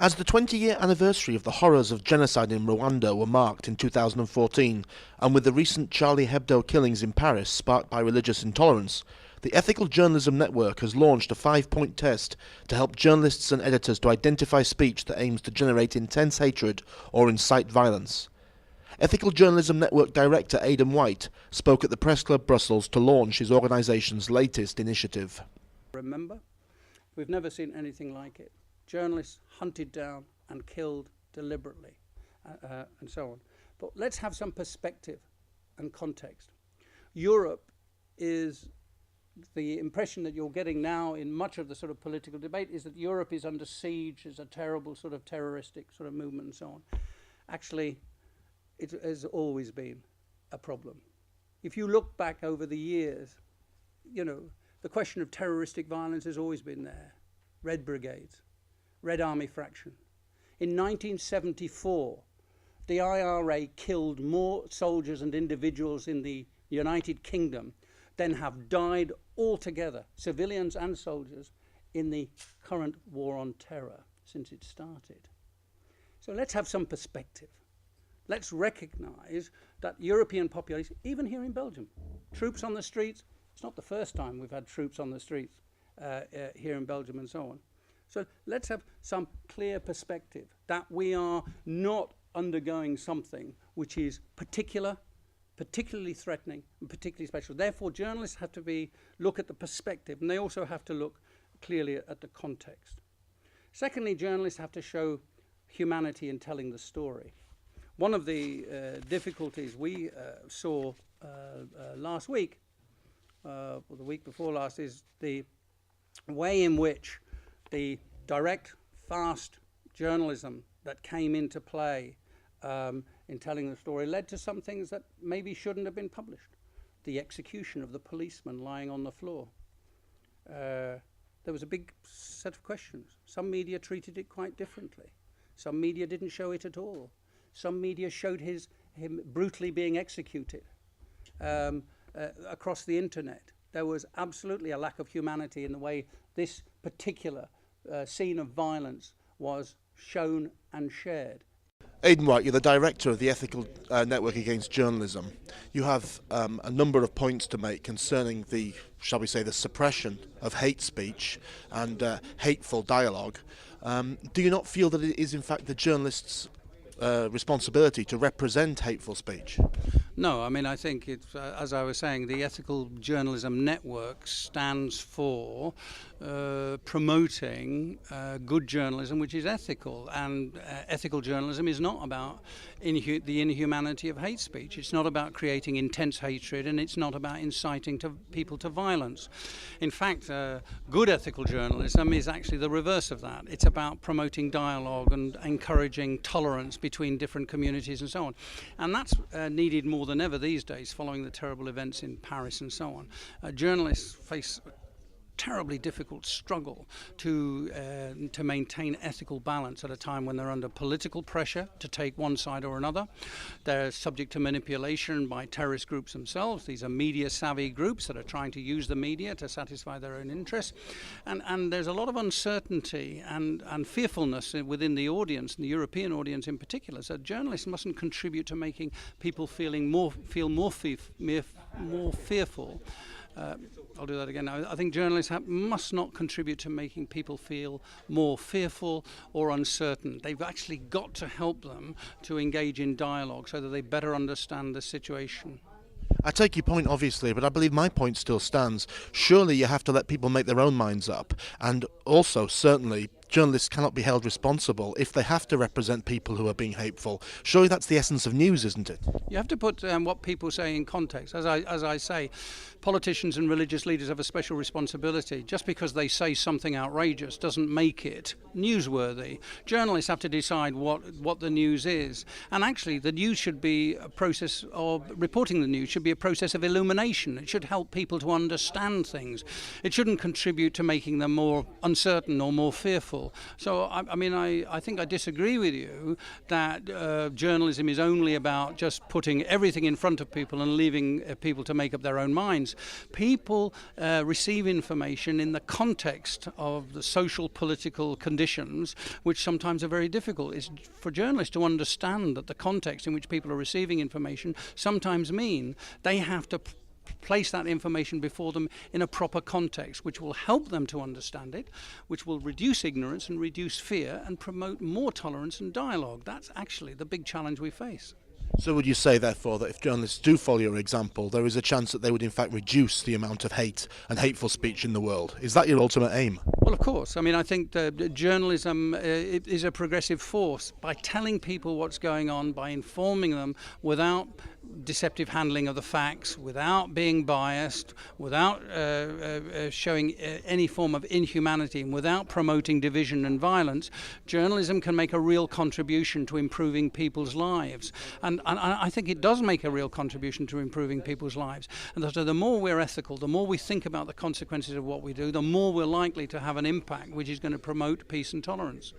As the 20-year anniversary of the horrors of genocide in Rwanda were marked in 2014, and with the recent Charlie Hebdo killings in Paris sparked by religious intolerance, the Ethical Journalism Network has launched a 5-point test to help journalists and editors to identify speech that aims to generate intense hatred or incite violence. Ethical Journalism Network Director Aidan spoke at the Press Club Brussels to launch his organisation's latest initiative. Remember, we've never seen anything like it. Journalists hunted down and killed deliberately, and so on. But let's have some perspective and context. Europe is, the impression that you're getting now in much of the sort of political debate is that Europe is under siege, is a terrible sort of terroristic sort of movement and so on. Actually, it has always been a problem. If you look back over the years, you know, the question of terroristic violence has always been there. Red Brigades, Red Army Fraction. In 1974, the IRA killed more soldiers and individuals in the United Kingdom than have died altogether, civilians and soldiers, in the current war on terror since it started. So let's have some perspective. Let's recognize that European population, even here in Belgium, troops on the streets, it's not the first time we've had troops on the streets here in Belgium and so on. So let's have some clear perspective that we are not undergoing something which is particularly threatening and particularly special. Therefore, journalists have to look at the perspective, and they also have to look clearly at the context. Secondly, journalists have to show humanity in telling the story. One of the difficulties we saw last week, or the week before last, is the way in which the direct, fast journalism that came into play in telling the story led to some things that maybe shouldn't have been published. The execution of the policeman lying on the floor. There was a big set of questions. Some media treated it quite differently. Some media didn't show it at all. Some media showed him brutally being executed across the internet. There was absolutely a lack of humanity in the way this particular scene of violence was shown and shared. Aidan, you're the director of the Ethical Network Against Journalism. You have a number of points to make concerning the, shall we say, the suppression of hate speech and hateful dialogue. Do you not feel that it is in fact the journalists' responsibility to represent hateful speech? No, I mean, I think it's, as I was saying, the Ethical Journalism Network stands for promoting good journalism which is ethical, and ethical journalism is not about the inhumanity of hate speech. It's not about creating intense hatred, and it's not about inciting people to violence. In fact, good ethical journalism is actually the reverse of that. It's about promoting dialogue and encouraging tolerance between different communities and so on. And that's needed more than ever these days, following the terrible events in Paris and so on. Journalists face terribly difficult struggle to maintain ethical balance at a time when they're under political pressure to take one side or another. They're subject to manipulation by terrorist groups themselves. These are media-savvy groups that are trying to use the media to satisfy their own interests. And there's a lot of uncertainty and fearfulness within the audience, and the European audience in particular. So journalists mustn't contribute to making people feel more fearful. I'll do that again. I think journalists must not contribute to making people feel more fearful or uncertain. They've actually got to help them to engage in dialogue so that they better understand the situation. I take your point, obviously, but I believe my point still stands. Surely you have to let people make their own minds up, and also, certainly, journalists cannot be held responsible if they have to represent people who are being hateful. Surely that's the essence of news, isn't it? You have to put what people say in context. As I say, politicians and religious leaders have a special responsibility. Just because they say something outrageous doesn't make it newsworthy. Journalists have to decide what the news is. And actually, the news should be a process of reporting the news should be a process of illumination. It should help people to understand things. It shouldn't contribute to making them more uncertain or more fearful. ethical. So, I think I disagree with you that journalism is only about just putting everything in front of people and leaving people to make up their own minds. People receive information in the context of the social, political conditions, which sometimes are very difficult. It's for journalists to understand that the context in which people are receiving information sometimes mean they have to place that information before them in a proper context, which will help them to understand it, which will reduce ignorance and reduce fear and promote more tolerance and dialogue. That's actually the big challenge we face. So would you say, therefore, that if journalists do follow your example, there is a chance that they would in fact reduce the amount of hate and hateful speech in the world? Is that your ultimate aim? Well, of course. I think that journalism is a progressive force. By telling people what's going on, by informing them without deceptive handling of the facts, without being biased, without showing any form of inhumanity, and without promoting division and violence, journalism can make a real contribution to improving people's lives. And I think it does make a real contribution to improving people's lives. And so the more we're ethical, the more we think about the consequences of what we do, the more we're likely to have an impact which is going to promote peace and tolerance.